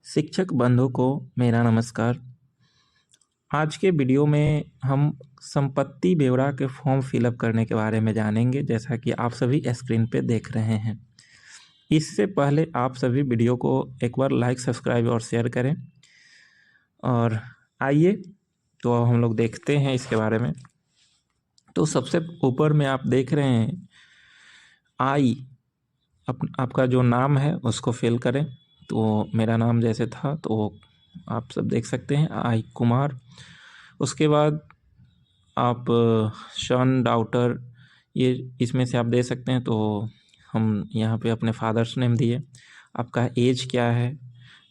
शिक्षक बंधु को मेरा नमस्कार। आज के वीडियो में हम संपत्ति ब्यौरा के फॉर्म फिलअप करने के बारे में जानेंगे, जैसा कि आप सभी स्क्रीन पे देख रहे हैं। इससे पहले आप सभी वीडियो को एक बार लाइक, सब्सक्राइब और शेयर करें। और आइए तो हम लोग देखते हैं इसके बारे में। तो सबसे ऊपर में आप देख रहे हैं आपका जो नाम है उसको फिल करें। तो मेरा नाम जैसे था तो आप सब देख सकते हैं आई कुमार। उसके बाद आप सन, डॉटर, ये इसमें से आप दे सकते हैं। तो हम यहाँ पे अपने फादर्स नेम दिए। आपका एज क्या है,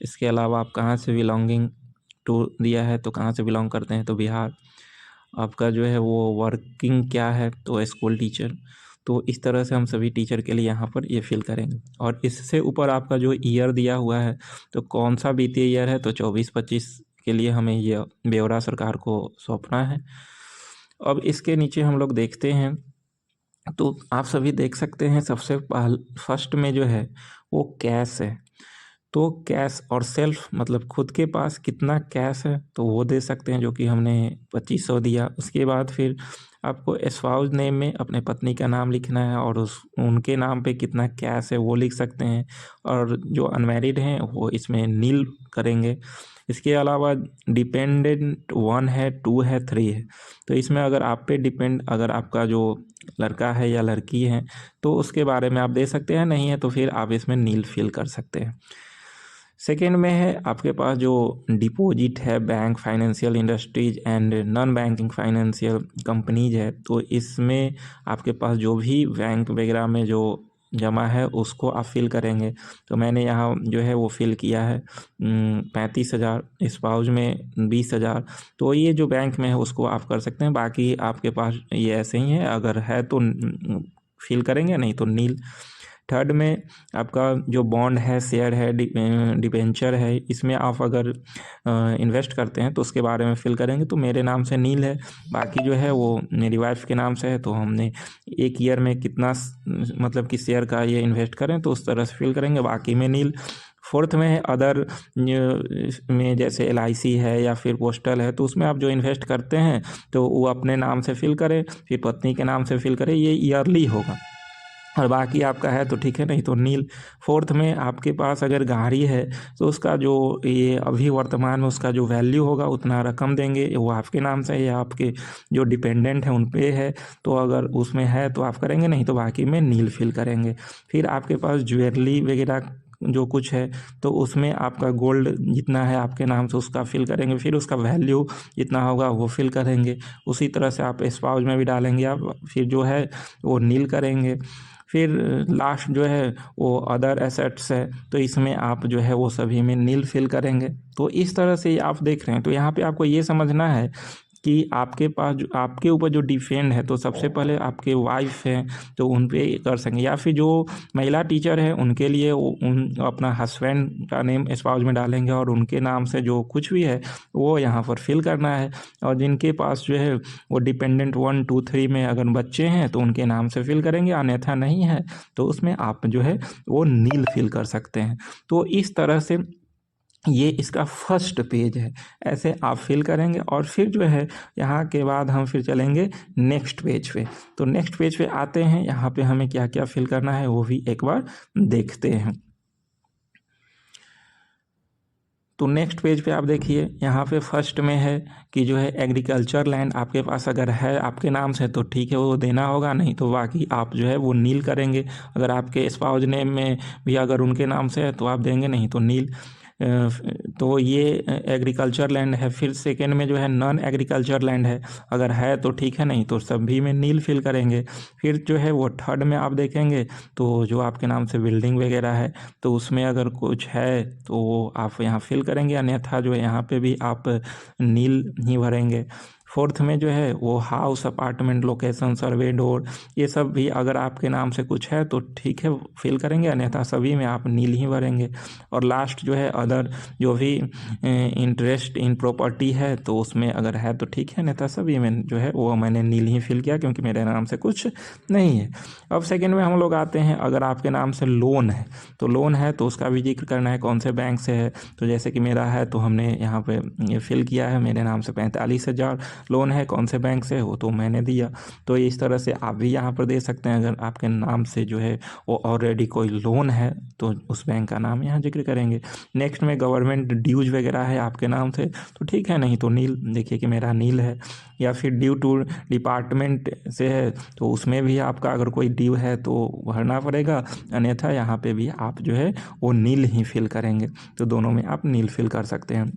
इसके अलावा आप कहाँ से बिलोंगिंग टू दिया है, तो कहाँ से बिलोंग करते हैं तो बिहार। आपका जो है वो वर्किंग क्या है, तो स्कूल टीचर। तो इस तरह से हम सभी टीचर के लिए यहाँ पर ये फिल करेंगे। और इससे ऊपर आपका जो ईयर दिया हुआ है तो कौन सा वित्तीय ईयर है, तो 24-25 के लिए हमें यह ब्यौरा सरकार को सौंपना है। अब इसके नीचे हम लोग देखते हैं तो आप सभी देख सकते हैं सबसे फर्स्ट में जो है वो कैश है। तो कैश और सेल्फ मतलब खुद के पास कितना कैश है तो वो दे सकते हैं, जो कि हमने 2500 दिया। उसके बाद फिर आपको स्पाउस नेम में अपने पत्नी का नाम लिखना है और उनके नाम पे कितना कैश है वो लिख सकते हैं। और जो अनमैरिड हैं वो इसमें नील करेंगे। इसके अलावा डिपेंडेंट 1 है, 2 है, 3 है। तो इसमें अगर आप पे डिपेंड, अगर आपका जो लड़का है या लड़की है तो उसके बारे में आप दे सकते हैं, नहीं है तो फिर आप इसमें नील फिल कर सकते हैं। सेकेंड में है आपके पास जो डिपॉजिट है, bank, financial industries and non banking financial companies है। तो इसमें आपके पास जो भी बैंक वगैरह में जो जमा है उसको आप फिल करेंगे। तो मैंने यहाँ जो है वो फिल किया है 35,000, स्पाउस में 20,000। तो ये जो बैंक में है उसको आप कर सकते हैं। बाकी आपके पास ये ऐसे ही है, अगर है तो फिल करेंगे, नहीं तो नील। थर्ड में आपका जो बॉन्ड है, शेयर है, डिबेंचर है, इसमें आप अगर इन्वेस्ट करते हैं तो उसके बारे में फिल करेंगे। तो मेरे नाम से नील है, बाकी जो है वो मेरी वाइफ के नाम से है। तो हमने एक ईयर में कितना मतलब कि शेयर का ये इन्वेस्ट करें तो उस तरह से फिल करेंगे, बाकी में नील। फोर्थ में है अदर में, जैसे LIC है या फिर पोस्टल है, तो उसमें आप जो इन्वेस्ट करते हैं तो वो अपने नाम से फिल करें, फिर पत्नी के नाम से फिल करें, ये ईयरली होगा। और बाकी आपका है तो ठीक है, नहीं तो नील। फोर्थ में आपके पास अगर गाड़ी है तो उसका जो ये अभी वर्तमान में उसका जो वैल्यू होगा उतना रकम देंगे, वो आपके नाम से या आपके जो डिपेंडेंट है उन पे है। तो अगर उसमें है तो आप करेंगे, नहीं तो बाकी में नील फिल करेंगे। फिर आपके पास ज्वेलरी वगैरह जो कुछ है तो उसमें आपका गोल्ड जितना है आपके नाम से उसका फिल करेंगे, फिर उसका वैल्यू जितना होगा वो फिल करेंगे। उसी तरह से आप स्पाउस में भी डालेंगे आप, फिर जो है वो नील करेंगे। फिर लास्ट जो है वो अदर एसेट्स है, तो इसमें आप जो है वो सभी में नील फिल करेंगे। तो इस तरह से आप देख रहे हैं। तो यहाँ पे आपको ये समझना है कि आपके पास जो आपके ऊपर जो डिपेंड है तो सबसे पहले आपके वाइफ हैं तो उन पे कर सकेंगे, या फिर जो महिला टीचर है उनके लिए उन अपना हस्बैंड का नेम स्पाउस में डालेंगे और उनके नाम से जो कुछ भी है वो यहाँ पर फिल करना है। और जिनके पास जो है वो डिपेंडेंट 1, 2, 3 में अगर बच्चे हैं तो उनके नाम से फिल करेंगे, अन्यथा नहीं है तो उसमें आप जो है वो नील फिल कर सकते हैं। तो इस तरह से ये इसका फर्स्ट पेज है, ऐसे आप फिल करेंगे। और फिर जो है यहाँ के बाद हम फिर चलेंगे नेक्स्ट पेज पे। तो नेक्स्ट पेज पे आते हैं, यहाँ पे हमें क्या क्या फिल करना है वो भी एक बार देखते हैं। तो नेक्स्ट पेज पे आप देखिए, यहाँ पे फर्स्ट में है कि जो है एग्रीकल्चर लैंड आपके पास अगर है आपके नाम से तो ठीक है वो देना होगा, नहीं तो बाकी आप जो है वो नील करेंगे। अगर आपके स्पाउस नेम में भी अगर उनके नाम से है तो आप देंगे, नहीं तो नील। तो ये एग्रीकल्चर लैंड है। फिर सेकेंड में जो है नॉन एग्रीकल्चर लैंड है, अगर है तो ठीक है, नहीं तो सभी में नील फिल करेंगे। फिर जो है वो थर्ड में आप देखेंगे तो जो आपके नाम से बिल्डिंग वगैरह है तो उसमें अगर कुछ है तो वो आप यहाँ फिल करेंगे, अन्यथा जो है यहाँ पे भी आप नील ही भरेंगे। फोर्थ में जो है वो हाउस, अपार्टमेंट, लोकेशन, सर्वे, डोर, ये सब भी अगर आपके नाम से कुछ है तो ठीक है फिल करेंगे, अन्यथा सभी में आप नील ही भरेंगे। और लास्ट जो है अदर, जो भी इंटरेस्ट इन प्रॉपर्टी है तो उसमें अगर है तो ठीक है, अन्यथा सभी में जो है वो मैंने नील ही फिल किया क्योंकि मेरे नाम से कुछ नहीं है। अब सेकेंड में हम लोग आते हैं, अगर आपके नाम से लोन है तो लोन है तो उसका भी जिक्र करना है कौन से बैंक से है। तो जैसे कि मेरा है तो हमने यहाँ पे ये फिल किया है, मेरे नाम से 45,000 लोन है, कौन से बैंक से हो तो मैंने दिया। तो इस तरह से आप भी यहाँ पर दे सकते हैं, अगर आपके नाम से जो है वो ऑलरेडी कोई लोन है तो उस बैंक का नाम यहाँ जिक्र करेंगे। नेक्स्ट में गवर्नमेंट ड्यूज वगैरह है आपके नाम से तो ठीक है, नहीं तो नील, देखिए कि मेरा नील है। या फिर ड्यू टू डिपार्टमेंट से है तो उसमें भी आपका अगर कोई ड्यू है तो भरना पड़ेगा, अन्यथा यहाँ पे भी आप जो है वो नील ही फिल करेंगे। तो दोनों में आप नील फिल कर सकते हैं।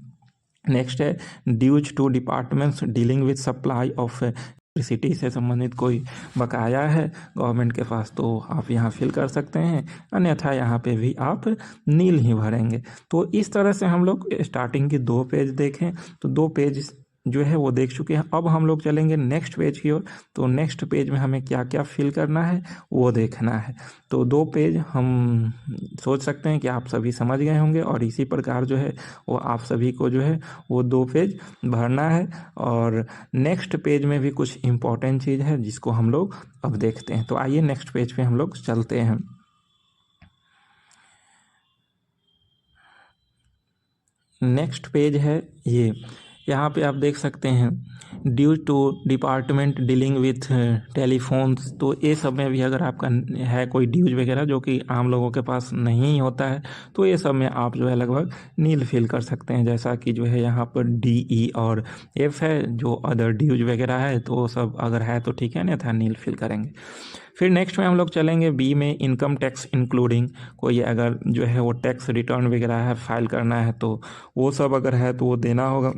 नेक्स्ट है dues to departments dealing with supply of electricity से संबंधित कोई बकाया है गवर्नमेंट के पास तो आप यहाँ फिल कर सकते हैं, अन्यथा यहाँ पे भी आप नील ही भरेंगे। तो इस तरह से हम लोग स्टार्टिंग के 2 पेज देखें, तो 2 पेज जो है वो देख चुके हैं। अब हम लोग चलेंगे नेक्स्ट पेज की ओर, तो नेक्स्ट पेज में हमें क्या क्या फिल करना है वो देखना है। तो 2 पेज हम सोच सकते हैं कि आप सभी समझ गए होंगे, और इसी प्रकार जो है वो आप सभी को जो है वो 2 पेज भरना है। और नेक्स्ट पेज में भी कुछ इम्पोर्टेंट चीज़ है जिसको हम लोग अब देखते हैं। तो आइए नेक्स्ट पेज पे हम लोग चलते हैं। नेक्स्ट पेज है ये, यहाँ पे आप देख सकते हैं due to department dealing with telephones, तो ये सब में भी अगर आपका है कोई ड्यूज वगैरह जो कि आम लोगों के पास नहीं होता है तो ये सब में आप जो है लगभग नील फिल कर सकते हैं। जैसा कि जो है यहाँ पर DE और F है, जो अदर ड्यूज वगैरह है तो सब अगर है तो ठीक है, नहीं था नील फिल करेंगे। फिर नेक्स्ट में हम लोग चलेंगे B में, इनकम टैक्स इंक्लूडिंग, कोई अगर जो है वो टैक्स रिटर्न वगैरह है फाइल करना है तो वो सब अगर है तो वो देना होगा।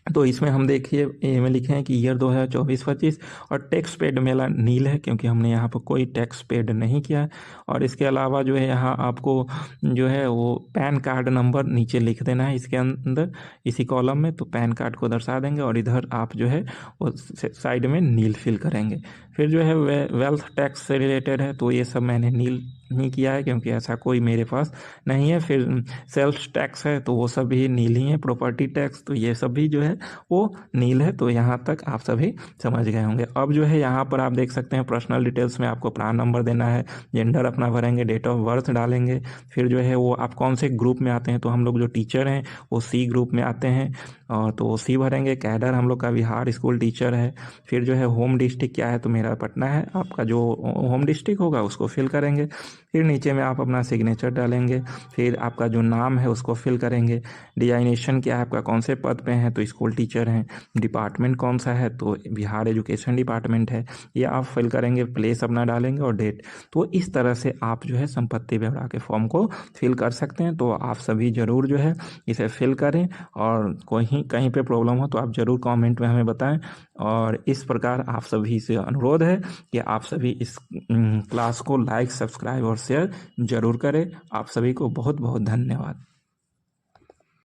तो इसमें हम देखिए ए में लिखे हैं कि ईयर 2024-25 और टैक्स पेड मेरा नील है क्योंकि हमने यहाँ पर कोई टैक्स पेड नहीं किया है। और इसके अलावा जो है यहाँ आपको जो है वो पैन कार्ड नंबर नीचे लिख देना है इसके अंदर, इसी कॉलम में, तो पैन कार्ड को दर्शा देंगे और इधर आप जो है वो साइड में नील फिल करेंगे। फिर जो है वेल्थ टैक्स से रिलेटेड है तो ये सब मैंने नील नहीं किया है क्योंकि ऐसा कोई मेरे पास नहीं है। फिर सेल्स टैक्स है तो वो सब भी नील ही है। प्रॉपर्टी टैक्स तो ये सब भी जो है वो नील है। तो यहाँ तक आप सभी समझ गए होंगे। अब जो है यहाँ पर आप देख सकते हैं पर्सनल डिटेल्स में आपको प्रान नंबर देना है, जेंडर अपना भरेंगे, डेट ऑफ बर्थ डालेंगे। फिर जो है वो आप कौन से ग्रुप में आते हैं, तो हम लोग जो टीचर हैं वो C ग्रुप में आते हैं और तो वो C भरेंगे। कैडर हम लोग का बिहार स्कूल टीचर है। फिर जो है होम डिस्ट्रिक्ट क्या है, तो मेरा पटना है, आपका जो होम डिस्ट्रिक्ट होगा उसको फिल करेंगे। फिर नीचे में आप अपना सिग्नेचर डालेंगे। फिर आपका जो नाम है उसको फिल करेंगे। डिजाइनेशन क्या है आपका, कौन से पद पे हैं, तो स्कूल टीचर हैं। डिपार्टमेंट कौन सा है, तो बिहार एजुकेशन डिपार्टमेंट है, ये आप फिल करेंगे। प्लेस अपना डालेंगे और डेट। तो इस तरह से आप जो है संपत्ति ब्यौरा के फॉर्म को फिल कर सकते हैं। तो आप सभी ज़रूर जो है इसे फिल करें, और कहीं पे प्रॉब्लम हो तो आप ज़रूर कमेंट में हमें बताएं। और इस प्रकार आप सभी से अनुरोध है कि आप सभी इस क्लास को लाइक, सब्सक्राइब और शेयर जरूर करें। आप सभी को बहुत बहुत धन्यवाद।